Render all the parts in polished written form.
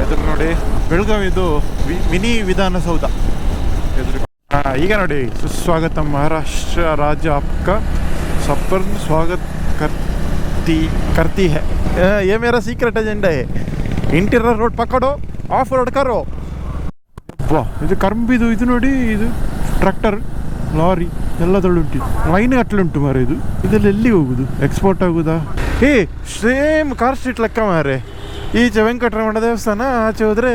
ಎದುರು ನೋಡಿ ಬೆಳಗಾವಿದು ಮಿನಿ ವಿಧಾನಸೌಧ ಎದುರು. ಈಗ ನೋಡಿ ಸುಸ್ವಾಗತ ಮಹಾರಾಷ್ಟ್ರ ರಾಜ್ಯ आपका सफर स्वागत करती है. ये मेरा सीक्रेट एजेंडा है. इंटीरियर रोड पकड़ो, ऑफ रोड करो. ವಾ ಇದು ಕರ್ಬಿದು ಇದು ನೋಡಿ, ಇದು ಟ್ರ್ಯಾಕ್ಟರ್ ಲಾರಿ ಎಲ್ಲದರಲ್ಲೂ ಉಂಟು. ಲೈನ್ ಗಟ್ಟಲೆ ಮಾರೆ. ಇದೆಲ್ಲ ಎಲ್ಲಿ ಹೋಗುದು? ಎಕ್ಸ್ಪೋರ್ಟ್ ಆಗುದಾ? ಸೇಮ್ ಕಾರ್ ಸ್ಟ್ರೀಟ್ ಲೆಕ್ಕ ಮಾರೆ. ಈಚೆ ವೆಂಕಟರಮಣ ದೇವಸ್ಥಾನ, ಆಚೆ ಹೋದರೆ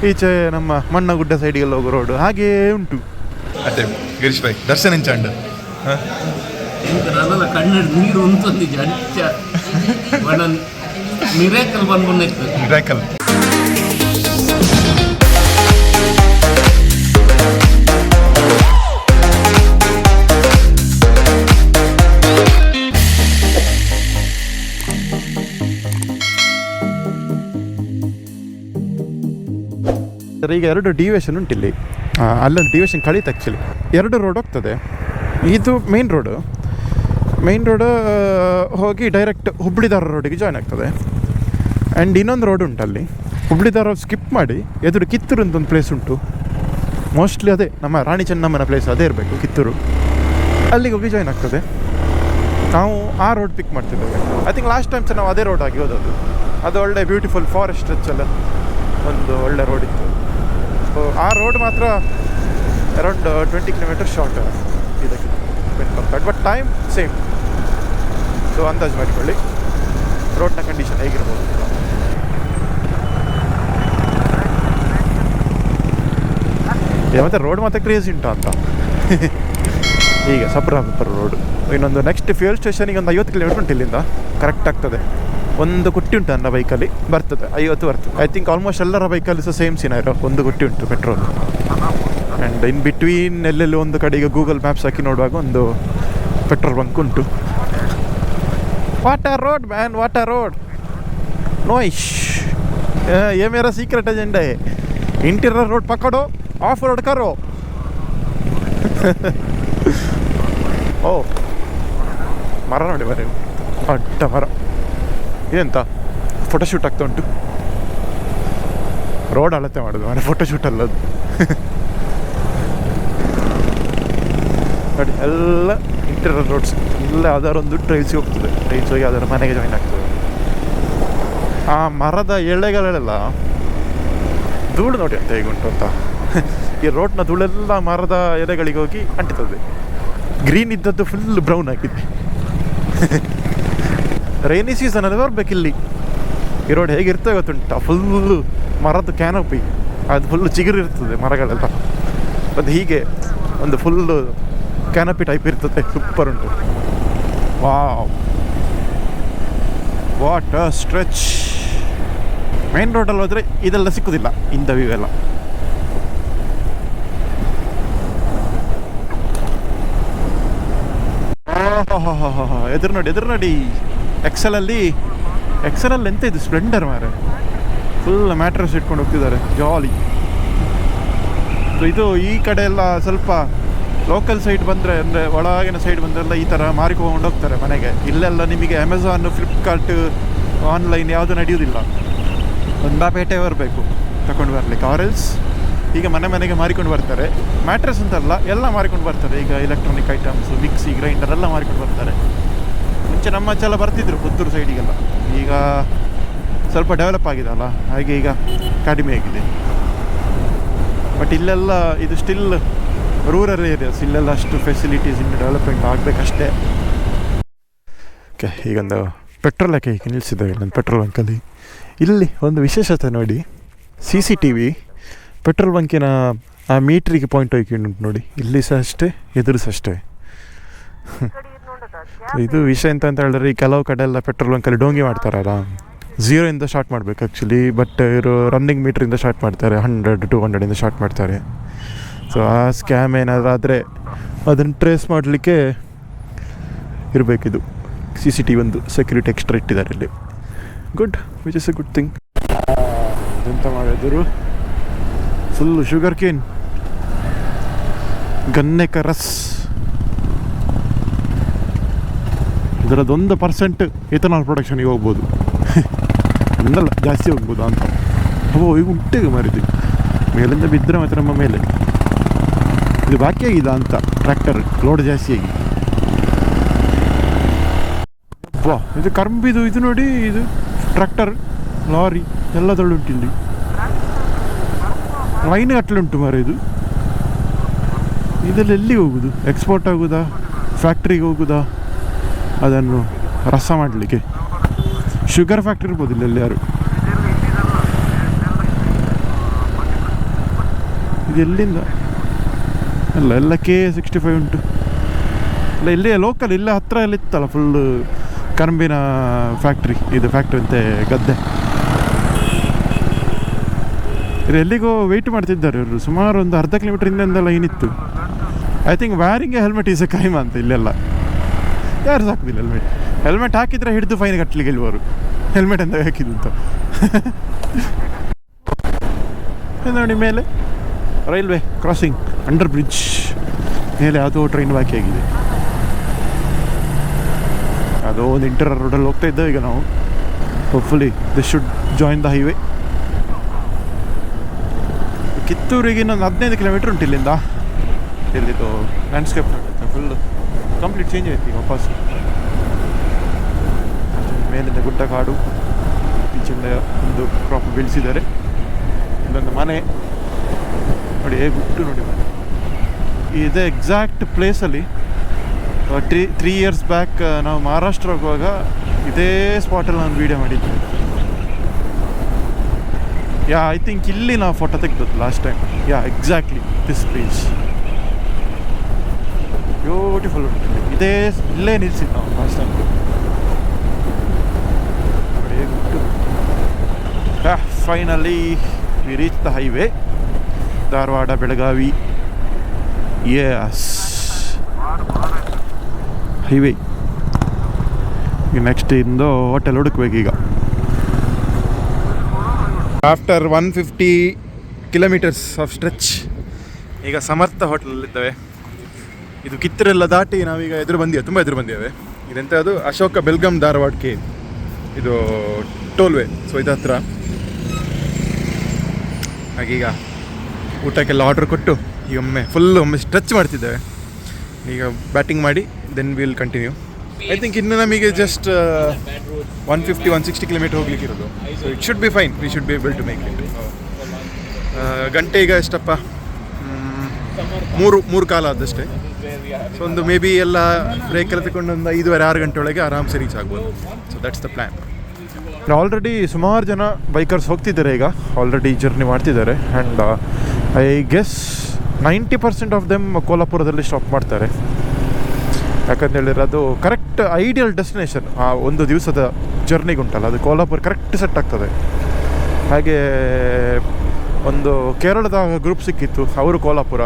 ಈಚೆ ನಮ್ಮ ಮಣ್ಣಗುಡ್ಡ ಸೈಡಿಗೆಲ್ಲ ಹೋಗೋ ರೋಡು ಹಾಗೇ ಉಂಟು. ಅದೇ ಗಿರೀಶ್ ಭಾಯ್ ದರ್ಶನ್ ಇಂಚಾಂಡ್ ಕಣ್ಣು ನೀರು ಉಂಟು ಮಿರಾಕಲ್ ಬಂದ್ಬಿಟ್ಟು ಮಿರಾಕಲ್. ಈಗ 2 ಡಿವಿಯೇಷನ್ ಉಂಟಿಲ್ಲಿ. ಅಲ್ಲೊಂದು ಡಿವಿಯೇಷನ್ ಕಳೀತು ಆ್ಯಕ್ಚುಲಿ. 2 ರೋಡ್ ಹೋಗ್ತದೆ. ಇದು ಮೇನ್ ರೋಡು ಹೋಗಿ ಡೈರೆಕ್ಟ್ ಹುಬ್ಳಿಧಾರ ರೋಡಿಗೆ ಜಾಯ್ನ್ ಆಗ್ತದೆ. ಆ್ಯಂಡ್ ಇನ್ನೊಂದು ರೋಡ್ ಉಂಟು ಅಲ್ಲಿ. ಹುಬ್ಳಿಧಾರ ಸ್ಕಿಪ್ ಮಾಡಿ ಎದುರು ಕಿತ್ತೂರು ಅಂತ ಒಂದು ಪ್ಲೇಸ್ ಉಂಟು. ಮೋಸ್ಟ್ಲಿ ಅದೇ ನಮ್ಮ ರಾಣಿ ಚೆನ್ನಮ್ಮನ ಪ್ಲೇಸ್ ಅದೇ ಇರಬೇಕು, ಕಿತ್ತೂರು. ಅಲ್ಲಿಗೆ ಹೋಗಿ ಜಾಯ್ನ್ ಆಗ್ತದೆ. ನಾವು ಆ ರೋಡ್ ಪಿಕ್ ಮಾಡ್ತಿದ್ದೇವೆ. ಐ ಥಿಂಕ್ ಲಾಸ್ಟ್ ಟೈಮ್ ಸಹ ನಾವು ಅದೇ ರೋಡ್ ಆಗಿ ಹೋದದ್ದು. ಅದು ಒಳ್ಳೆ ಬ್ಯೂಟಿಫುಲ್ ಫಾರೆಸ್ಟ್ ಸ್ಟ್ರೆಚೆಲ್ಲ ಒಂದು ಒಳ್ಳೆ ರೋಡ್ ಇತ್ತು. ಸೊ ಆ ರೋಡ್ ಮಾತ್ರ ಅರೌಂಡ್ 20 ಕಿಲೋಮೀಟರ್ ಶಾರ್ಟ್ ಇದಕ್ಕೆ compared, but time same. So ಅಂದಾಜು ಮಾಡಿಕೊಳ್ಳಿ ರೋಡ್ನ ಕಂಡೀಷನ್ ಹೇಗಿರ್ಬೋದು. ಮತ್ತು ರೋಡ್ ಮತ್ತೆ ಕ್ರೇಜ್ ಉಂಟು ಅಂತ. ಈಗ ಸಪ್ರ ರೋಡು. ಇನ್ನೊಂದು ನೆಕ್ಸ್ಟ್ ಫ್ಯೂಯಲ್ ಸ್ಟೇಷನಿಗೆ ಒಂದು 50 ಕಿಲೋಮೀಟರ್ ಉಂಟು ಇಲ್ಲಿಂದ. ಕರೆಕ್ಟ್ ಆಗ್ತದೆ. ಒಂದು ಗುಟ್ಟಿ ಉಂಟು ನನ್ನ ಬೈಕಲ್ಲಿ, ಬರ್ತದೆ 50 ಬರ್ತದೆ. ಐ ಥಿಂಕ್ ಆಲ್ಮೋಸ್ಟ್ ಎಲ್ಲರ ಬೈಕಲ್ಲಿ ಸಹ ಸೇಮ್ ಸಿನಾರೋ, ಒಂದು ಗುಟ್ಟಿ ಉಂಟು ಪೆಟ್ರೋಲ್. ಆ್ಯಂಡ್ ಇನ್ ಬಿಟ್ವೀನ್ ಎಲ್ಲೆಲ್ಲಿ ಒಂದು ಕಡೆಗೆ ಗೂಗಲ್ ಮ್ಯಾಪ್ಸ್ ಹಾಕಿ ನೋಡುವಾಗ ಒಂದು ಪೆಟ್ರೋಲ್ ಬಂಕ್ ಉಂಟು. Water road man, water road. ನೋಯ್ಶ್ ये मेरा सीक्रेट एजेंडा है. इंटीरियर रोड पकड़ो, ऑफ रोड करो. ಓ ಮರ ನೋಡಿ ಮರ, ಅಡ್ಡ ಮರ. ಎಂತ ಫೋಟೋಶೂಟ್ ಆಗ್ತಾ ಉಂಟು. ರೋಡ್ ಅಳತೆ ಮಾಡೋದು ಮನೆ, ಫೋಟೋಶೂಟ್ ಅಲ್ಲದು. ನೋಡಿ ಎಲ್ಲ ಇಂಟೀರಿಯರ್ ರೋಡ್ಸ್. ಇಲ್ಲ ಅದರೊಂದು ಟ್ರೈಲ್ಸ್ಗೆ ಹೋಗ್ತದೆ. ಟ್ರೈಲ್ಸ್ ಹೋಗಿ ಅದರ ಮನೆಗೆ ಜಾಯ್ನ್ ಆಗ್ತದೆ. ಆ ಮರದ ಎಳೆಗಳೆಲ್ಲ ಧೂಳು ನೋಡಿ ಅಂತ ಹೇಗುಂಟು ಅಂತ. ಈ ರೋಡ್ನ ಧೂಳೆಲ್ಲ ಮರದ ಎಲೆಗಳಿಗೆ ಹೋಗಿ ಅಂಟಿತದೆ. ಗ್ರೀನ್ ಇದ್ದದ್ದು ಫುಲ್ ಬ್ರೌನ್ ಆಗಿದೆ. ರೈನಿ ಸೀಸನಲ್ಲಿ ಬರಬೇಕಿಲ್ಲಿ. ಈ ರೋಡ್ ಹೇಗಿರ್ತದೆ ಗೊತ್ತುಂಟ, ಫುಲ್ಲು ಮರದ ಕ್ಯಾನೋಪಿ, ಅದು ಫುಲ್ಲು ಚಿಗುರು ಇರ್ತದೆ ಮರಗಳೆಲ್ಲ. ಅದು ಹೀಗೆ ಒಂದು ಫುಲ್ಲು ಕ್ಯಾನೋಪಿ ಟೈಪ್ ಇರ್ತದೆ. ಸೂಪರ್ ಉಂಟು. What a stretch. ಮೇನ್ ರೋಡಲ್ಲಿ ಹೋದರೆ ಇದೆಲ್ಲ ಸಿಕ್ಕುದಿಲ್ಲ, ಇಂಥ ವ್ಯೂ ಎಲ್ಲ. ಎದುರು ನೋಡಿ ಎಕ್ಸೆಲಲ್ಲಿ ಎಂತ ಇದು ಸ್ಪ್ಲೆಂಡರ್ ಮಾರೆ. ಫುಲ್ ಮ್ಯಾಟ್ರಸ್ ಇಟ್ಕೊಂಡು ಹೋಗ್ತಿದ್ದಾರೆ, ಜಾಲಿ. ಇದು ಈ ಕಡೆ ಎಲ್ಲ ಸ್ವಲ್ಪ ಲೋಕಲ್ ಸೈಡ್ ಬಂದರೆ, ಅಂದರೆ ಒಳಗಿನ ಸೈಡ್ ಬಂದರೆಲ್ಲ ಈ ಥರ ಮಾರಿಕೊಂಡು ಹೋಗ್ತಾರೆ ಮನೆಗೆ. ಇಲ್ಲೆಲ್ಲ ನಿಮಗೆ ಅಮೆಝಾನ್, ಫ್ಲಿಪ್ಕಾರ್ಟ್, ಆನ್ಲೈನ್ ಯಾವುದು ನಡೆಯೋದಿಲ್ಲ. ಒಂದು ಪೇಟೆ ಬರಬೇಕು ತಗೊಂಡು ಬರಲಿಕ್ಕೆ. ಆರೆಲ್ಸ್ ಈಗ ಮನೆಗೆ ಮಾರಿಕೊಂಡು ಬರ್ತಾರೆ. ಮ್ಯಾಟ್ರಸ್ ಅಂತಲ್ಲ, ಎಲ್ಲ ಮಾರಿಕೊಂಡು ಬರ್ತಾರೆ. ಈಗ ಎಲೆಕ್ಟ್ರಾನಿಕ್ ಐಟಮ್ಸು, ಮಿಕ್ಸಿ, ಗ್ರೈಂಡರ್ ಎಲ್ಲ ಮಾರಿಕೊಂಡು ಬರ್ತಾರೆ. ಮುಂಚೆ ನಮ್ಮ ಆಚೆಲ್ಲ ಬರ್ತಿದ್ರು ಪುತ್ತೂರು ಸೈಡಿಗೆಲ್ಲ. ಈಗ ಸ್ವಲ್ಪ ಡೆವಲಪ್ ಆಗಿದೆಲ್ಲ, ಹಾಗೆ ಈಗ ಕಡಿಮೆ ಆಗಿದೆ. ಬಟ್ ಇಲ್ಲೆಲ್ಲ ಇದು ಸ್ಟಿಲ್ ರೂರಲ್ ಏರಿಯಾಸ್. ಇಲ್ಲೆಲ್ಲ ಅಷ್ಟು ಫೆಸಿಲಿಟೀಸ್ ಇನ್ನು ಡೆವಲಪ್ಮೆಂಟ್ ಆಗಬೇಕಷ್ಟೇ. ಓಕೆ, ಈಗೊಂದು ಪೆಟ್ರೋಲ್ ಹಾಕಿ ಈಗ ನಿಲ್ಲಿಸಿದ್ದೇವೆ ನನ್ನ ಪೆಟ್ರೋಲ್ ಬಂಕಲ್ಲಿ. ಇಲ್ಲಿ ಒಂದು ವಿಶೇಷತೆ ನೋಡಿ, CCTV ಪೆಟ್ರೋಲ್ ಬಂಕಿನ ಆ ಮೀಟ್ರಿಗೆ ಪಾಯಿಂಟ್ ಹೋಗ್ಕೊಂಡು ನೋಡಿ. ಇಲ್ಲಿ ಸಹ ಅಷ್ಟೇ, ಎದುರು ಸಹ ಅಷ್ಟೇ. ಇದು ವಿಷಯ ಎಂತ ಅಂತ ಹೇಳಿದ್ರೆ, ಈ ಕೆಲವು ಕಡೆ ಎಲ್ಲ ಪೆಟ್ರೋಲ್ ಬಂಕಲ್ಲಿ ಡೋಂಗಿ ಮಾಡ್ತಾರಲ್ಲ, 0 ಸ್ಟಾರ್ಟ್ ಮಾಡಬೇಕು ಆ್ಯಕ್ಚುಲಿ. ಬಟ್ ಇವರು ರನ್ನಿಂಗ್ ಮೀಟ್ರಿಂದ ಸ್ಟಾರ್ಟ್ ಮಾಡ್ತಾರೆ, 100-200 ಸ್ಟಾರ್ಟ್ ಮಾಡ್ತಾರೆ. ಸೊ ಆ ಸ್ಕ್ಯಾಮ್ ಏನಾದರೂ ಆದರೆ ಅದನ್ನು ಟ್ರೇಸ್ ಮಾಡಲಿಕ್ಕೆ ಇರಬೇಕಿದು. CCTV ಒಂದು ಸೆಕ್ಯೂರಿಟಿ ಎಕ್ಸ್ಟ್ರಾ ಇಟ್ಟಿದ್ದಾರೆ ಇಲ್ಲಿ. Good, which is A good thing. ಎಂತ ಮಾಡಿದ್ರು, ಫುಲ್ಲು ಶುಗರ್ ಕೇನ್, ಗನ್ನೆ ಕ ರಸ್. ಇದರದ್ದು 1% ಎಥನಾಲ್ ಪ್ರೊಡಕ್ಷನ್ಗೆ ಹೋಗ್ಬೋದು. ಒಂದಲ್ಲ, ಜಾಸ್ತಿ ಹೋಗ್ಬೋದು ಅಂತ. ಓ ಈಗ ಉಂಟೆಗೆ ಮಾರಿದ್ದು ಮೇಲಿಂದ ಬಿದ್ದರೆ ಮಾತ್ರ ನಮ್ಮ ಮೇಲೆ ಇದು ಬಾಕಿ ಆಗಿದ ಅಂತ ಟ್ರ್ಯಾಕ್ಟರ್ ಲೋಡ್ ಜಾಸ್ತಿ ಆಗಿ. ವಾ ಇದು ಕರ್ಬಿದು ಇದು ನೋಡಿ, ಇದು ಟ್ರ್ಯಾಕ್ಟರ್ ಲಾರಿ ಎಲ್ಲದರಲ್ಲುಂಟು ಇಲ್ಲಿ. ಲೈನ್ ಗಟ್ಟಲುಂಟು ಮಾರ ಇದು. ಇದೆಲ್ಲ ಎಲ್ಲಿಗೆ ಹೋಗುದು? ಎಕ್ಸ್ಪೋರ್ಟ್ ಆಗೋದಾ, ಫ್ಯಾಕ್ಟ್ರಿಗೆ ಹೋಗುದಾ, ಅದನ್ನು ರಸ ಮಾಡಲಿಕ್ಕೆ? ಶುಗರ್ ಫ್ಯಾಕ್ಟ್ರಿ ಇರ್ಬೋದು ಇಲ್ಲೆಲ್ಲ ಯಾರು. ಇದು ಎಲ್ಲಿಂದ? ಎಲ್ಲ K65 ಉಂಟು. ಇಲ್ಲ ಇಲ್ಲೇ ಲೋಕಲ್, ಇಲ್ಲೇ ಹತ್ತಿರ ಎಲ್ಲ ಇತ್ತಲ್ಲ ಫುಲ್ಲು ಕರಂಬಿನ ಫ್ಯಾಕ್ಟ್ರಿ. ಇದು ಫ್ಯಾಕ್ಟ್ರಿ ಅಂತೆ ಗದ್ದೆ. ಇದು ಎಲ್ಲಿಗೋ ವೆಯ್ಟ್ ಮಾಡ್ತಿದ್ದಾರೆ ಇವರು. ಸುಮಾರು ಒಂದು ಅರ್ಧ ಕಿಲೋಮೀಟ್ರ್ ಹಿಂದೆಂದೆಲ್ಲ ಏನಿತ್ತು. I think varying helmet is A crime ಅಂತ ಇಲ್ಲೆಲ್ಲ. ಯಾರು ಸಾಕುದಿಲ್ಲ ಹೆಲ್ಮೆಟ್. ಹೆಲ್ಮೆಟ್ ಹಾಕಿದರೆ ಹಿಡಿದು ಫೈನ್ ಕಟ್ಟಲಿಕ್ಕೆ ಇಲ್ವರು. ಹೆಲ್ಮೆಟ್ ಅಂತ ಹಾಕಿದ್ದು ಅಂತ. ನೋಡಿ ಮೇಲೆ ರೈಲ್ವೆ ಕ್ರಾಸಿಂಗ್, ಅಂಡರ್ ಬ್ರಿಡ್ಜ್ ಮೇಲೆ ಯಾವುದೋ ಟ್ರೈನ್ ಬಾಕಿ ಆಗಿದೆ. ಅದೋ ಒಂದು ಇಂಟರ್ ರೋಡಲ್ಲಿ ಹೋಗ್ತಾ ಇದ್ದೇವೆ ಈಗ ನಾವು. Hopefully this should join the highway. ಕಿತ್ತೂರಿಗೆ ಇನ್ನೊಂದು 15 ಕಿಲೋಮೀಟ್ರ್ ಉಂಟು ಇಲ್ಲಿಂದ. ಇಲ್ಲಿದು ಲ್ಯಾಂಡ್ಸ್ಕೇಪ್ ಫುಲ್ ಕಂಪ್ಲೀಟ್ ಚೇಂಜ್ ಆಯ್ತು ಈಗ ವಾಪಸ್. ಮೇಲಿಂದ ಗುಡ್ಡ ಕಾಡು, ಈಚಿಂದ ಒಂದು ಕ್ರಾಪ್ ಬೆಳೆಸಿದ್ದಾರೆ. ಇಲ್ಲೊಂದು ಮನೆ ನೋಡಿ, ಹೇಗೆ ಗುಟ್ಟು ನೋಡಿ ಮನೆ. ಇದೇ ಎಕ್ಸಾಕ್ಟ್ ಪ್ಲೇಸಲ್ಲಿ 3 ಇಯರ್ಸ್ ಬ್ಯಾಕ್ ನಾವು ಮಹಾರಾಷ್ಟ್ರ ಹೋಗುವಾಗ ಇದೇ ಸ್ಪಾಟಲ್ಲಿ ನಾನು ವೀಡಿಯೋ ಮಾಡಿದ್ದೆ. ಯಾ ಐ ಥಿಂಕ್ ಇಲ್ಲಿ ನಾವು ಫೋಟೋ ತೆಗ್ದದ್ದು last time. Yeah exactly this place. Beautiful ಉಂಟು. ಇಲ್ಲೇ ನಿಲ್ಸಿದ್ದು ನಾವು last time. Finally we reach the highway, Dharwad Belagavi. Yes highway. ಈಗ ನೆಕ್ಸ್ಟ್ ಇಂದು ಹೋಟೆಲ್ ಹುಡುಕ್ಬೇಕೀಗ. ಆಫ್ಟರ್ 150 ಕಿಲೋಮೀಟರ್ಸ್ ಆಫ್ ಸ್ಟ್ರೆಚ್ ಈಗ ಸಮರ್ಥ ಹೋಟೆಲಲ್ಲಿದ್ದೇವೆ. ಇದು ಕಿತ್ತೂರೆಲ್ಲ ದಾಟಿ ನಾವೀಗ ತುಂಬ ಎದುರು ಬಂದಿದ್ದೇವೆ. ಇದೆಂತ ಅದು ಅಶೋಕ ಬೆಲ್ಗಮ್ ಧಾರವಾಡ ಕೆ, ಇದು ಟೋಲ್ವೇ. ಸೊ ಇದು ಹತ್ರ. ಹಾಗೀಗ ಊಟಕ್ಕೆಲ್ಲ ಆರ್ಡ್ರ್ ಕೊಟ್ಟು ಈಗ ಒಮ್ಮೆ ಸ್ಟ್ರೆಚ್ ಮಾಡ್ತಿದ್ದೇವೆ. ಈಗ ಬ್ಯಾಟಿಂಗ್ ಮಾಡಿ then will continue. I think ಇನ್ನು ನಮಗೆ ಜಸ್ಟ್ 150-160 ಕಿಲೋಮೀಟರ್ ಹೋಗ್ಲಿಕ್ಕೆ ಇರೋದು. So it should be fine. We should be able to make it. ಗಂಟೆ ಈಗ ಎಷ್ಟಪ್ಪ, 3 ಕಾಲ ಆದಷ್ಟೇ. ಸೊ ಒಂದು ಮೇ ಬಿ ಎಲ್ಲ ಬ್ರೇಕೆಲ್ಲ ತಗೊಂಡು ಒಂದು 5:30-6 ಗಂಟೆ ಒಳಗೆ ಆರಾಮ್ಸೆ ರೀಚ್ ಆಗ್ಬೋದು. So that's the plan. Already ಸುಮಾರು ಜನ ಬೈಕರ್ಸ್ ಹೋಗ್ತಿದ್ದಾರೆ ಈಗ, ಆಲ್ರೆಡಿ ಜರ್ನಿ ಮಾಡ್ತಿದ್ದಾರೆ. And I guess 90% of them ಕೋಲಾಪುರದಲ್ಲಿ ಸ್ಟಾಪ್ ಮಾಡ್ತಾರೆ. ಯಾಕಂತೇಳಿದ್ರೆ ಅದು ಕರೆಕ್ಟ್ ಐಡಿಯಲ್ ಡೆಸ್ಟಿನೇಷನ್. ಆ ಒಂದು ದಿವಸದ ಜರ್ನಿಗೆ ಉಂಟಲ್ಲ, ಅದು ಕೋಲಾಪುರ ಕರೆಕ್ಟ್ ಸೆಟ್ ಆಗ್ತದೆ. ಹಾಗೆ ಒಂದು ಕೇರಳದ ಗ್ರೂಪ್ ಸಿಕ್ಕಿತ್ತು, ಅವರು ಕೋಲಾಪುರ.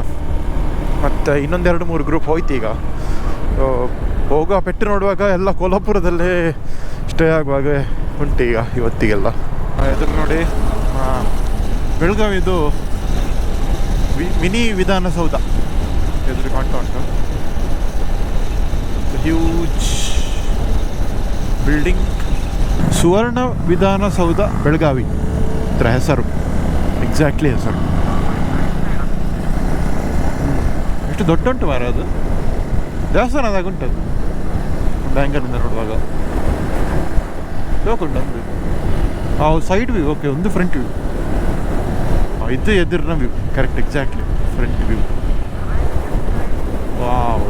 ಮತ್ತು ಇನ್ನೊಂದು 2-3 ಗ್ರೂಪ್ ಹೋಯ್ತು ಈಗ. ಹೋಗೋ ಪೆಟ್ಟು ನೋಡುವಾಗ ಎಲ್ಲ ಕೋಲಾಪುರದಲ್ಲೇ ಸ್ಟೇ ಆಗುವಾಗ ಉಂಟು ಈಗ ಇವತ್ತಿಗೆಲ್ಲ. ಎದುರು ನೋಡಿ ಬೆಳಗಾವಿದು ಮಿನಿ ವಿಧಾನಸೌಧ ಎದುರು ಕಾಣ್ತಾ ಉಂಟು. ಹ್ಯೂಜ್ ಬಿಲ್ಡಿಂಗ್, ಸುವರ್ಣ ವಿಧಾನಸೌಧ ಬೆಳಗಾವಿ ಅದರ ಹೆಸರು, ಎಕ್ಸಾಕ್ಟ್ಲಿ ಹೆಸರು. ಎಷ್ಟು ದೊಡ್ಡ ಉಂಟು ಮಾರ ಅದು. ದೇವಸ್ಥಾನದಾಗ ಉಂಟದು ಒಂದು ಆ್ಯಂಗಲಿಂದ ನೋಡುವಾಗ. ಉಂಟು ಒಂದು ಸೈಡ್ ವ್ಯೂ, ಓಕೆ, ಒಂದು ಫ್ರಂಟ್ ವ್ಯೂ. ಇದು ಎದುರಿನ view, correct exactly front view. Wow,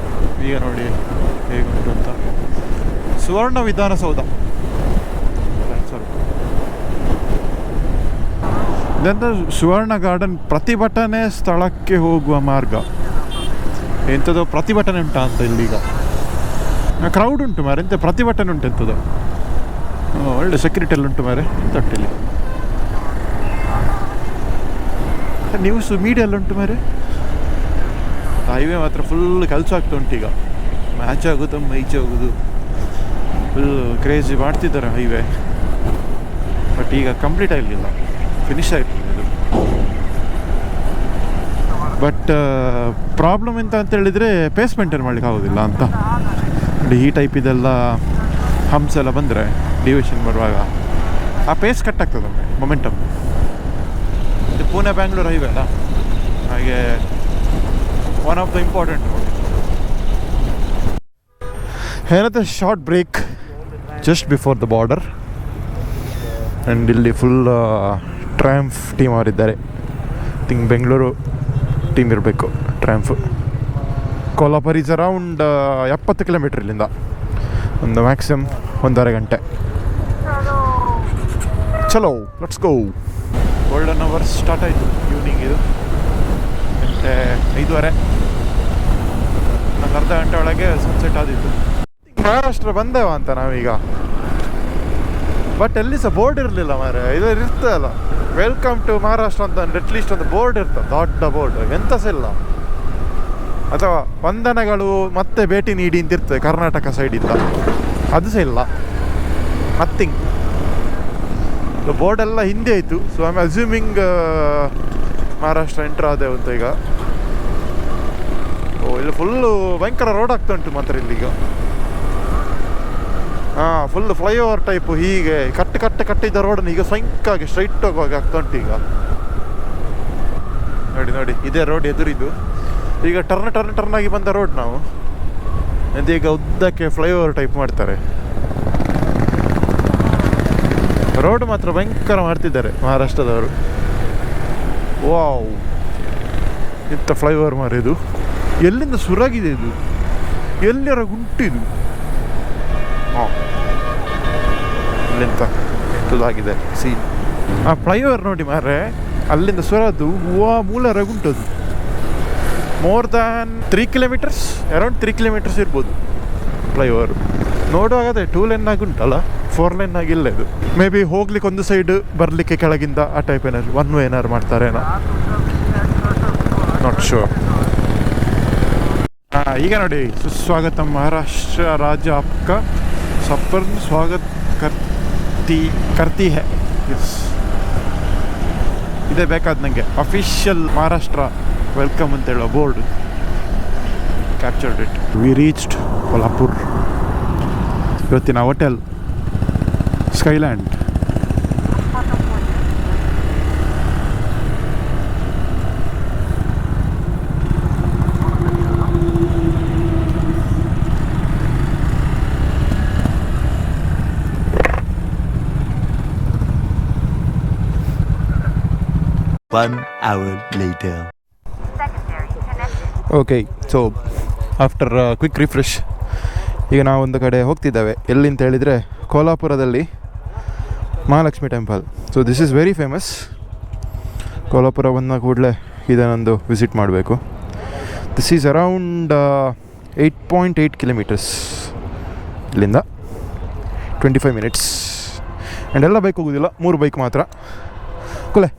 ಈಗ ನೋಡಿ ಹೇಗುಂಟು ಅಂತ. ಸುವರ್ಣ ವಿಧಾನಸೌಧ ಸರ್. ಇದೆಂತ ಸುವರ್ಣ ಗಾರ್ಡನ್ ಪ್ರತಿಭಟನೆ ಸ್ಥಳಕ್ಕೆ ಹೋಗುವ ಮಾರ್ಗ. ಎಂಥದ್ದು ಪ್ರತಿಭಟನೆ ಉಂಟಾ ಅಂತ ಇಲ್ಲೀಗ. ಕ್ರೌಡ್ ಉಂಟು ಮಾರೆ, ಎಂತ ಪ್ರತಿಭಟನೆ ಉಂಟು ಎಂಥದ್ದು. ಒಳ್ಳೆ ಸೆಕ್ಯೂರಿಟಿ ಎಲ್ಲ ಉಂಟು ಮಾರೆ. ಎಂತ ಉಂಟು ಇಲ್ಲಿ ನ್ಯೂಸ್ ಮೀಡಿಯಾ ಎಲ್ಲ ಉಂಟು ಮಾರೆ. ಹೈವೇ ಮಾತ್ರ ಫುಲ್ ಕೆಲಸ ಆಗ್ತಾ ಉಂಟು ಈಗ. ಮ್ಯಾಚ್ ಆಗೋದು ಈಚೆ ಹೋಗೋದು ಫುಲ್ ಕ್ರೇಜಿ ಮಾಡ್ತಿದ್ದಾರೆ ಹೈವೇ. ಬಟ್ ಈಗ ಕಂಪ್ಲೀಟ್ ಆಗಲಿಲ್ಲ, ಫಿನಿಶ್ ಆಗಿಲ್ಲ ಇದು. ಬಟ್ ಪ್ರಾಬ್ಲಮ್ ಎಂತ ಅಂತ ಹೇಳಿದರೆ ಪೇಸ್ ಮೇಂಟೈನ್ ಮಾಡ್ಲಿಕ್ಕೆ ಆಗೋದಿಲ್ಲ ಅಂತ. ಈ ಟೈಪ್ ಇದೆಲ್ಲ ಹಂಪ್ಸ್ ಎಲ್ಲ ಬಂದರೆ ಡಿವಿಷನ್ ಬರುವಾಗ ಆ ಪೇಸ್ ಕಟ್ ಆಗ್ತದೆ ಒಮ್ಮೆ, ಮೊಮೆಂಟಮ್. ಪುಣೆ ಬ್ಯಾಂಗ್ಳೂರ್ ಹೈವೇ ಅಲ್ಲ, ಹಾಗೆ one of the important road. ಏನಂತೆ short break just before the border. And ಇಲ್ಲಿ ಫುಲ್ ಟ್ರ್ಯಾಂಫ್ ಟೀಮ್ ಅವರಿದ್ದಾರೆ. ಥಿಂಕ್ ಬೆಂಗಳೂರು ಟೀಮ್ ಇರಬೇಕು Triumph. Kolhapur is around 70 kilometre ಇಲ್ಲಿಂದ, ಒಂದು ಮ್ಯಾಕ್ಸಿಮಮ್ 1.5 ಗಂಟೆ. ಚಲೋ let's go. Golden hours start ಆಯಿತು ಈವ್ನಿಂಗ್. ಇದು ಗಂಟೆ 5:30, ಒಂದು ಅರ್ಧ ಗಂಟೆ ಒಳಗೆ ಸನ್ಸೆಟ್ ಆದಿತ್ತು. ಮಹಾರಾಷ್ಟ್ರ ಬಂದೇವ ಅಂತ ನಾವೀಗ, ಬಟ್ ಎಲ್ಲಿ ಸಹ ಬೋರ್ಡ್ ಇರಲಿಲ್ಲ ಮಾರೆ. ಇದು ಇರ್ತದಲ್ಲ, ವೆಲ್ಕಮ್ ಟು ಮಹಾರಾಷ್ಟ್ರ ಅಂತ ಅಟ್ಲೀಸ್ಟ್ ಒಂದು ಬೋರ್ಡ್ ಇರ್ತದೆ, ದೊಡ್ಡ ಬೋರ್ಡ್. ಎಂತ ಸಹ ಇಲ್ಲ. ಅಥವಾ ವಂದನೆಗಳು ಮತ್ತೆ ಭೇಟಿ ನೀಡಿ ಅಂತಿರ್ತದೆ ಕರ್ನಾಟಕ ಸೈಡಿಂದ, ಅದು ಸಹ ಇಲ್ಲ. ನಥಿಂಗ್. ಬೋರ್ಡೆಲ್ಲ ಹಿಂದೆ ಆಯಿತು. So I am assuming Maharashtra enter ಆದೇವು ಅಂತ ಈಗ. ಓ, ಇಲ್ಲಿ ಫುಲ್ಲು ಭಯಂಕರ ರೋಡ್ ಆಗ್ತಾ ಉಂಟು ಮಾತ್ರ ಇಲ್ಲಿಗ. ಹಾಂ, ಫುಲ್ ಫ್ಲೈಓವರ್ ಟೈಪು. ಹೀಗೆ ಕಟ್ಟಿದ್ದ ರೋಡನ್ನು ಈಗ ಸಂಕಾಗಿ ಸ್ಟ್ರೈಟ್ ಹೋಗುವಾಗ ಆಗ್ತಾ ಉಂಟು ಈಗ. ನೋಡಿ ಇದೇ ರೋಡ್ ಎದುರಿದ್ದು. ಈಗ ಟರ್ನ್ ಆಗಿ ಬಂದ ರೋಡ್ ನಾವು ಇದೀಗ ಉದ್ದಕ್ಕೆ ಫ್ಲೈಓವರ್ ಟೈಪ್ ಮಾಡ್ತಾರೆ. ರೋಡ್ ಮಾತ್ರ ಭಯಂಕರ ಮಾಡ್ತಿದ್ದಾರೆ ಮಹಾರಾಷ್ಟ್ರದವರು. ವಾವ್, ಇಂಥ ಫ್ಲೈಓವರ್ ಮಾರಿದು ಎಲ್ಲಿಂದ ಸುರಾಗಿದೆ ಇದು, ಎಲ್ಲರ ಗುಂಟಿದು. ಹಾಂ, ಇಲ್ಲಿಂದ ಇದಾಗಿದೆ ಸೀನ್. ಆ ಫ್ಲೈಓವರ್ ನೋಡಿ ಮಾರ್ರೆ, ಅಲ್ಲಿಂದ ಸುರದು ಮೂಲರ ಗುಂಟದು. More than 3 kilometres, around 3 kilometres ಇರ್ಬೋದು ಫ್ಲೈಓವರ್. ನೋಡುವಾಗ ಅದೇ 2 ಲೈನ್ ಆಗಿ ಉಂಟಲ್ಲ, 4 ಲೈನ್ ಆಗಿಲ್ಲ ಇದು. ಮೇ ಬಿ ಹೋಗ್ಲಿಕ್ಕೆ ಒಂದು ಸೈಡ್, ಬರಲಿಕ್ಕೆ ಕೆಳಗಿಂದ ಆ ಟೈಪ್ ಏನಾದ್ರು 1 ವೇ ಏನಾದ್ರು ಮಾಡ್ತಾರೇನೋ, ನಾಟ್ ಶೋರ್. ಈಗ ನೋಡಿ, ಸುಸ್ವಾಗತ ಮಹಾರಾಷ್ಟ್ರ ರಾಜ್ಯ ಆಪ್ಕ ಸಪರ್ನ್ ಸ್ವಾಗತ್ ಕರ್ತಿ ಹೇ. ಇದೇ ಬೇಕಾದ ನನಗೆ ಅಫಿಷಿಯಲ್ ಮಹಾರಾಷ್ಟ್ರ ವೆಲ್ಕಮ್ ಅಂತ ಹೇಳೋ board. Captured it. We reached Kolhapur. ಇವತ್ತಿನ hotel Skyland. One hour later. Okay, so after quick refresh ಈಗ ನಾವು ಒಂದು ಕಡೆ ಹೋಗ್ತಿದ್ದೇವೆ. ಎಲ್ಲಿ ಅಂತ ಹೇಳಿದರೆ ಕೋಲಾಪುರದಲ್ಲಿ Mahalakshmi temple. So this is very famous. Kolhapur ಬಂದ ಕೂಡಲೇ ಇದನ್ನೊಂದು ವಿಸಿಟ್ ಮಾಡಬೇಕು. ದಿಸ್ ಈಸ್ ಅರೌಂಡ್ 8.8 ಕಿಲೋಮೀಟರ್ಸ್ ಇಲ್ಲಿಂದ, 25 ಮಿನಿಟ್ಸ್. ಆ್ಯಂಡ್ ಎಲ್ಲ ಬೈಕ್ ಹೋಗೋದಿಲ್ಲ, 3 ಬೈಕ್ ಮಾತ್ರ. ಕುಲೆ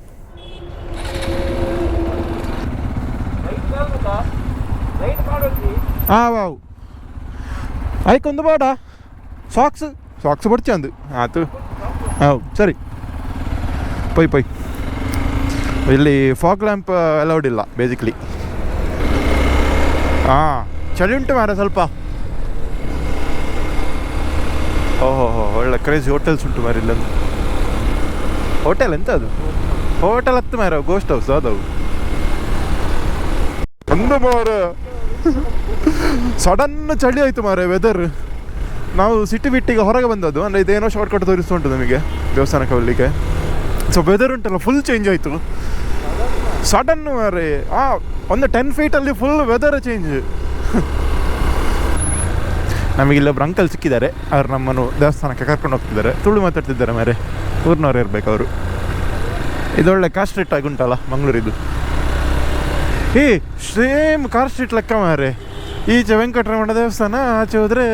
ವಾವ್ ಆಯ್ಕೊಂದು ಬೇಡ. ಸಾಕ್ಸ್ ಬಡ್ಚಂದು ಆಯ್ತು. ಹೌದು ಸರಿ, ಪೊಯ್ ಇಲ್ಲಿ ಫಾಗ್ ಲ್ಯಾಂಪ್ ಅಲೌಡ್ ಇಲ್ಲ ಬೇಸಿಕ್ಲಿ. ಚಳಿ ಉಂಟು ಮಾರ ಸ್ವಲ್ಪ. ಓಹೋ, ಒಳ್ಳೆ ಕ್ರೇಜಿ ಹೋಟೆಲ್ಸ್ ಉಂಟು ಮಾರ ಇಲ್ಲೊಂದು. ಹೋಟೆಲ್ ಎಂತ ಅದು? ಹೋಟೆಲ್ ಹತ್ತು ಮಾರ, ಗೋಸ್ಟ್ ಹೌಸ್ ಅದವು. ಒಂದು ಮಾರ ಸಡನ್ ಚಳಿ ಆಯಿತು ಮಾರೆ ವೆದರ್. ನಾವು ಸಿಟಿ ಬಿಟ್ಟಿಗೆ ಹೊರಗೆ ಬಂದದ್ದು, ಅಂದರೆ ಇದೇನೋ ಶಾರ್ಟ್ಕಟ್ ತೋರಿಸ್ತುಂಟು ನಮಗೆ ದೇವಸ್ಥಾನಕ್ಕೆ ಹೋಗಲಿಕ್ಕೆ. ಸೊ ವೆದರ್ ಉಂಟಲ್ಲ ಫುಲ್ ಚೇಂಜ್ ಆಯಿತು ಸಡನ್ನು ಮಾರೆ. ಒಂದು 10 ಫೀಟಲ್ಲಿ ಫುಲ್ ವೆದರ್ ಚೇಂಜ್. ನಮಗಿಲ್ಲೊಬ್ರು ಅಂಕಲ್ ಸಿಕ್ಕಿದ್ದಾರೆ, ಅವ್ರು ನಮ್ಮನ್ನು ದೇವಸ್ಥಾನಕ್ಕೆ ಕರ್ಕೊಂಡು ಹೋಗ್ತಿದ್ದಾರೆ. ತುಳು ಮಾತಾಡ್ತಿದ್ದಾರೆ ಮಾರೆ, ಊರಿನವ್ರು ಇರಬೇಕು ಅವರು. ಇದೊಳ್ಳೆ ಕಾರ್ ಸ್ಟ್ರೀಟ್ ಆಗಿ ಉಂಟಲ್ಲ ಮಂಗಳೂರಿದು. ಸೇಮ್ ಕಾರ್ ಸ್ಟ್ರೀಟ್ ಲೆಕ್ಕ ಮಾರೆ. ಈಚೆ ವೆಂಕಟರಮಣ ದೇವಸ್ಥಾನ, ಆಚೆ ಹೋದರೆ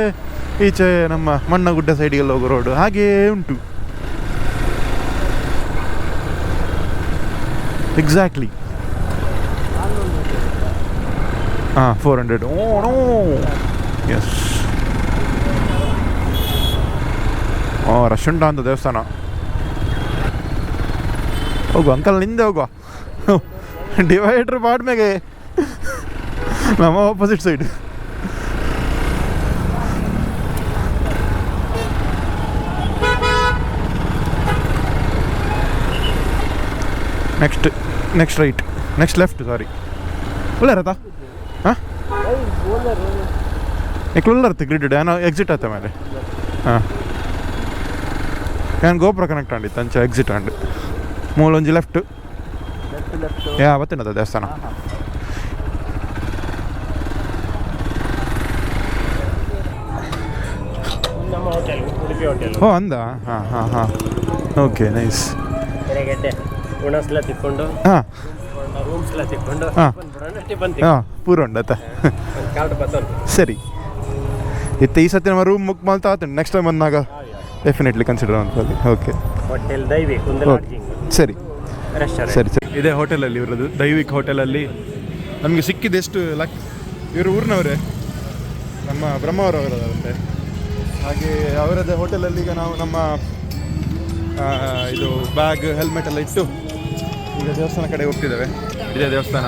ಈಚೆ ನಮ್ಮ ಮಣ್ಣಗುಡ್ಡ ಸೈಡಿಗೆಲ್ಲ ಹೋಗೋ ರೋಡು, ಹಾಗೇ ಉಂಟು ಎಕ್ಸಾಕ್ಟ್ಲಿ. 400. ಎಸ್. ರಶ್ ಉಂಟ ಅಂತ ದೇವಸ್ಥಾನ. ಹೋಗುವ ಅಂಕಲ್, ನಿಂದೆ ಹೋಗುವ. ಡಿವೈಡ್ರ್ ಬಾಡ್ಮೇಗೆ ನಮ್ಮ opposite side. Next next right next left sorry उल्ला रहता हाँ एक उल्ला रहते ग्रिड ಏನೋ ಎಕ್ಸಿಟ್ ಆತ ಮೇಲೆ ಹಾಂ ನಾನು ಗೋಪುರ ಕನೆಕ್ಟ್ ಆಂಡಿತ್ತು ಅಂಚೆ ಎಕ್ಸಿಟ್ ಆಂಡು ಮೂಲೊಂಜಿ ಲೆಫ್ಟ್ ಯಾ ಅವತ್ತಿನದ ದೇವಸ್ಥಾನ ಓ ಅಂದ ಹಾಂ ಹಾಂ ಹಾಂ ಓಕೆ ನೈಸ್ ಹಾಂ ಹಾಂ ಪೂರ ಉಂಡತ್ತ ಸರಿ ಇತ್ತು ಈ ಸತಿ ನಮ್ಮ ರೂಮ್ ಬುಕ್ ಮಾಡ್ತಾ ಆತ ನೆಕ್ಸ್ಟ್ ಟೈಮ್ ಬಂದಾಗ ಡೆಫಿನೆಟ್ಲಿ ಕನ್ಸಿಡರ್ ಅಂತ ಓಕೆ ಸರಿ ಸರಿ ಸರಿ ಇದೇ ಹೋಟೆಲಲ್ಲಿ ಇರೋದು ದೈವಿಕ್ ಹೋಟೆಲಲ್ಲಿ ನಮಗೆ ಸಿಕ್ಕಿದೆಷ್ಟು ಇವರು ಊರಿನವರೇ ನಮ್ಮ ಬ್ರಹ್ಮವರವರದಂತೆ ಹಾಗೆ ಅವರದ್ದೇ ಹೋಟೆಲಲ್ಲಿ ಈಗ ನಾವು ನಮ್ಮ ಇದು ಬ್ಯಾಗ್ ಹೆಲ್ಮೆಟ್ ಎಲ್ಲ ಇಟ್ಟು ಈಗ ದೇವಸ್ಥಾನ ಕಡೆ ಹೋಗ್ತಿದ್ದೇವೆ ಇದೇ ದೇವಸ್ಥಾನ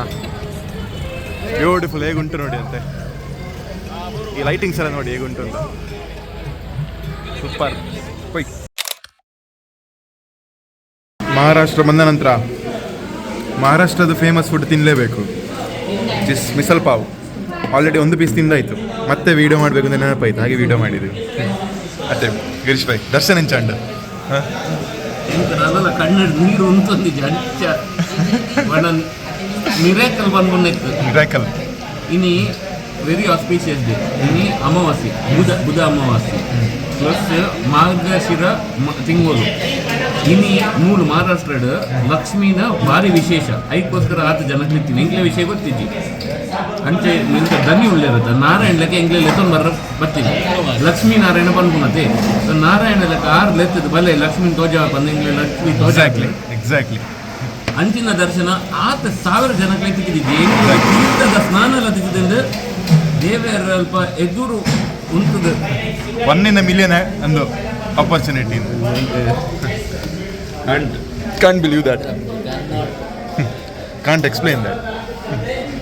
ಬ್ಯೂಟಿಫುಲ್ ಹೇಗುಂಟು ನೋಡಿ ಅಂತೆ ಈ ಲೈಟಿಂಗ್ಸ್ ಎಲ್ಲ ನೋಡಿ ಹೇಗುಂಟು ಅಂತ ಸೂಪರ್ ಹೋಯ್ ಮಹಾರಾಷ್ಟ್ರ ಬಂದ ನಂತರ ಮಹಾರಾಷ್ಟ್ರದ ಫೇಮಸ್ ಫುಡ್ ತಿನ್ನಲೇಬೇಕು ಮಿಸಲ್ ಪಾವ್ ಆಲ್ರೆಡಿ ಒಂದು ಪೀಸ್ ತಿಂದಾಯಿತು ಮತ್ತೆ ವೀಡಿಯೋ ಮಾಡಬೇಕು ಅಂತ ನೆನಪಾಯ್ತು ಹಾಗೆ ವೀಡಿಯೋ ಮಾಡಿದ್ವಿ ಅತ್ತೆ ಗಿರೀಶ್ ಭಾಯ್ ದರ್ಶನ್ ಎಂಚಾಂಡ್ ಅದಲ್ಲ ಕಣ್ಣಲ್ಲಿ ನೀರು ಉಂಟೊಂದಿದೆ ಅಂಚ ಮಿರಾಕಲ್ ಬಂದ್ಬಿಟ್ಟು ಮಿರಾಕಲ್ ಇನಿ ವೆರಿ ಆಸ್ಪೀಷಿಯಸ್ ಡೇ ಇನಿ ಅಮಾವಾಸ್ಯೆ ಬುಧ ಅಮಾವಾಸ್ಯೆ ಪ್ಲಸ್ ಮಾರ್ಗಶಿರ ತಿಂಗಳು ಇನಿ ಮೂಲ ಮಹಾರಾಷ್ಟ್ರದ ಲಕ್ಷ್ಮೀನ ಭಾರಿ ವಿಶೇಷ ಐಕೋಸ್ಕರ ಆತ ಜನಕ್ಕೆ ನಿಂತೀನಿ ಎಂಗ್ಲೇ ವಿಷಯ ಗೊತ್ತಿದ್ದಿ ಅಂಚೆ ನಿಂತ ದನಿ ಉಳ್ಳಿರುತ್ತೆ ನಾರಾಯಣ ಲೆಕ್ಕ ಎಂಗ್ಲೇ ಲೆತ್ತೊಂದು ಬರ್ತೀನಿ ಲಕ್ಷ್ಮೀ ನಾರಾಯಣ ಬಂದ್ಬಿಡತ್ತೆ ನಾರಾಯಣ ಲೆಕ್ಕ ಆರು ಲೆತ್ತದ ಬಲೆ ಲಕ್ಷ್ಮೀ ತೋಜ ಬಂದ ಎಂಗ್ಲೇ ಲಕ್ಷ್ಮೀ ತೋಜ ಎಕ್ಸಾಕ್ಟ್ಲಿ ಅಂಚಿನ ದರ್ಶನ ಆತ 1000 ಜನಕ್ಕೆ ತಿಕ್ಕಿದ್ದೆ ತೀರ್ಥದ ಸ್ನಾನ ಎಲ್ಲ ತಿಕ್ಕಿದ್ರೆ ದೇವರ ಅಲ್ಪ ಎದುರು ಉಂಟದ 1 in a million ಒಂದು opportunity and can't believe that can't explain that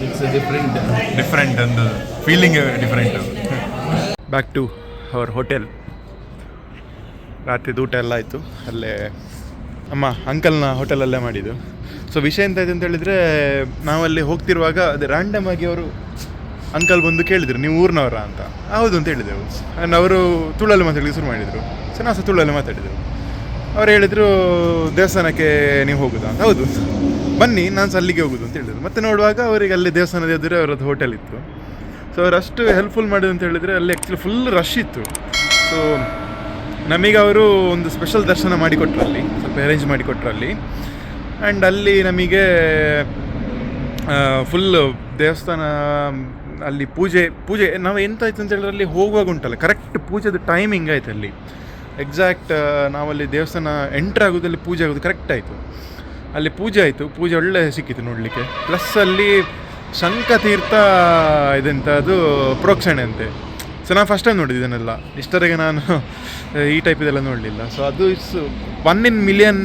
it's a different and feeling different back to our hotel ರಾತ್ರಿ ಊಟ ಎಲ್ಲ ಆಯಿತು ಅಲ್ಲೇ ನಮ್ಮ ಅಂಕಲ್ನ ಹೋಟೆಲಲ್ಲೇ ಮಾಡಿದ್ದು ಸೊ ವಿಷಯ ಎಂತ ಇದೆ ಅಂತ ಹೇಳಿದರೆ ನಾವಲ್ಲಿ ಹೋಗ್ತಿರುವಾಗ ಅದೇ ರ್ಯಾಂಡಮ್ ಆಗಿ ಅವರು ಅಂಕಲ್ ಬಂದು ಕೇಳಿದರು ನೀವು ಊರಿನವರ ಅಂತ ಹೌದು ಅಂತ ಹೇಳಿದೆವು ಆ್ಯಂಡ್ ಅವರು ತುಳಲ್ಲಿ ಮಾತಾಡಲಿಕ್ಕೆ ಶುರು ಮಾಡಿದರು ಸೊ ನಾವು ಸಹ ತುಳಲ್ಲಿ ಮಾತಾಡಿದೆವು ಅವ್ರು ಹೇಳಿದರು ದೇವಸ್ಥಾನಕ್ಕೆ ನೀವು ಹೋಗೋದಾ ಅಂತ ಹೌದು ಬನ್ನಿ ನಾನು ಸಹ ಅಲ್ಲಿಗೆ ಹೋಗೋದು ಅಂತ ಹೇಳಿದರು ಮತ್ತೆ ನೋಡುವಾಗ ಅವರಿಗೆ ಅಲ್ಲಿ ದೇವಸ್ಥಾನದ ಎದುರೇ ಅವರದ್ದು ಹೋಟೆಲ್ ಇತ್ತು ಸೊ ಅವ್ರು ಅಷ್ಟು ಹೆಲ್ಪ್ಫುಲ್ ಮಾಡಿದ್ರು ಅಂತ ಹೇಳಿದರೆ ಅಲ್ಲಿ ಆ್ಯಕ್ಚುಲಿ ಫುಲ್ ರಶ್ ಇತ್ತು ಸೊ ನಮಗೆ ಅವರು ಒಂದು ಸ್ಪೆಷಲ್ ದರ್ಶನ ಮಾಡಿಕೊಟ್ರು ಅಲ್ಲಿ ಸ್ವಲ್ಪ ಅರೇಂಜ್ ಮಾಡಿಕೊಟ್ರು ಅಲ್ಲಿ ಆ್ಯಂಡ್ ಅಲ್ಲಿ ನಮಗೆ ಫುಲ್ ದೇವಸ್ಥಾನ ಅಲ್ಲಿ ಪೂಜೆ ನಾವು ಎಂತಾಯ್ತು ಅಂತ ಹೇಳಿದ್ರೆ ಅಲ್ಲಿ ಹೋಗುವಾಗ ಉಂಟಲ್ಲ ಕರೆಕ್ಟ್ ಪೂಜೆದು ಟೈಮಿಂಗ್ ಆಯ್ತು ಅಲ್ಲಿ ಎಕ್ಸಾಕ್ಟ್ ನಾವಲ್ಲಿ ದೇವಸ್ಥಾನ ಎಂಟ್ರ್ ಆಗೋದಲ್ಲಿ ಪೂಜೆ ಆಗೋದು ಕರೆಕ್ಟ್ ಆಯಿತು ಅಲ್ಲಿ ಪೂಜೆ ಆಯಿತು ಪೂಜೆ ಒಳ್ಳೆ ಸಿಕ್ಕಿತ್ತು ನೋಡಲಿಕ್ಕೆ ಪ್ಲಸ್ ಅಲ್ಲಿ ಶಂಖತೀರ್ಥ ಇದೆಂತ ಅದು ಪ್ರೋಕ್ಷಣೆ ಅಂತೆ ಸೊ ನಾನು ಫಸ್ಟ್ ಟೈಮ್ ನೋಡಿದ್ದು ಇದನ್ನೆಲ್ಲ ಇಷ್ಟವರೆಗೆ ನಾನು ಈ ಟೈಪ್ ಇದೆಲ್ಲ ನೋಡಲಿಲ್ಲ ಸೊ ಅದು ಇಟ್ಸ್ 1 in million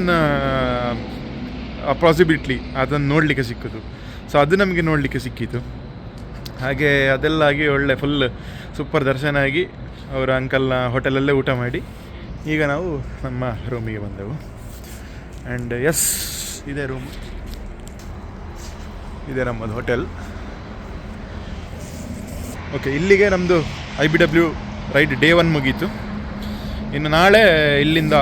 ಪಾಸಿಬಿಲಿಟಿ ಅದನ್ನು ನೋಡಲಿಕ್ಕೆ ಸಿಕ್ಕಿತು ಸೊ ಅದು ನಮಗೆ ನೋಡಲಿಕ್ಕೆ ಸಿಕ್ಕಿತು ಹಾಗೆ ಅದೆಲ್ಲ ಆಗಿ ಒಳ್ಳೆ ಫುಲ್ ಸೂಪರ್ ದರ್ಶನ ಆಗಿ ಅವರ ಅಂಕಲ್ನ ಹೋಟೆಲಲ್ಲೇ ಊಟ ಮಾಡಿ ಈಗ ನಾವು ನಮ್ಮ ರೂಮಿಗೆ ಬಂದೆವು ಆ್ಯಂಡ್ ಎಸ್ ಇದೇ ರೂಮ್ ಇದೆ ನಮ್ಮದು ಹೋಟೆಲ್ ಓಕೆ ಇಲ್ಲಿಗೆ ನಮ್ಮದು IBW ರೈಡ್ ಡೇ 1 ಮುಗೀತು ಇನ್ನು ನಾಳೆ ಇಲ್ಲಿಂದ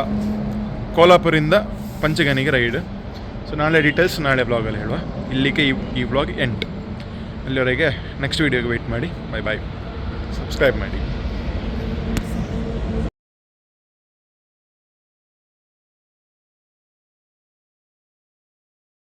ಕೋಲಾಪುರಿಂದ ಪಂಚಗನಿಗೆ ರೈಡ್ ಸೊ ನಾಳೆ ಡೀಟೇಲ್ಸ್ ನಾಳೆ ಬ್ಲಾಗಲ್ಲಿ ಹೇಳುವ ಇಲ್ಲಿಗೆ ಈ ಬ್ಲಾಗ್ ಎಂಡ್ ಅಲ್ಲಿವರೆಗೆ ನೆಕ್ಸ್ಟ್ ವೀಡಿಯೋಗೆ ವೆಯ್ಟ್ ಮಾಡಿ ಬಾಯ್ ಸಬ್ಸ್ಕ್ರೈಬ್ ಮಾಡಿ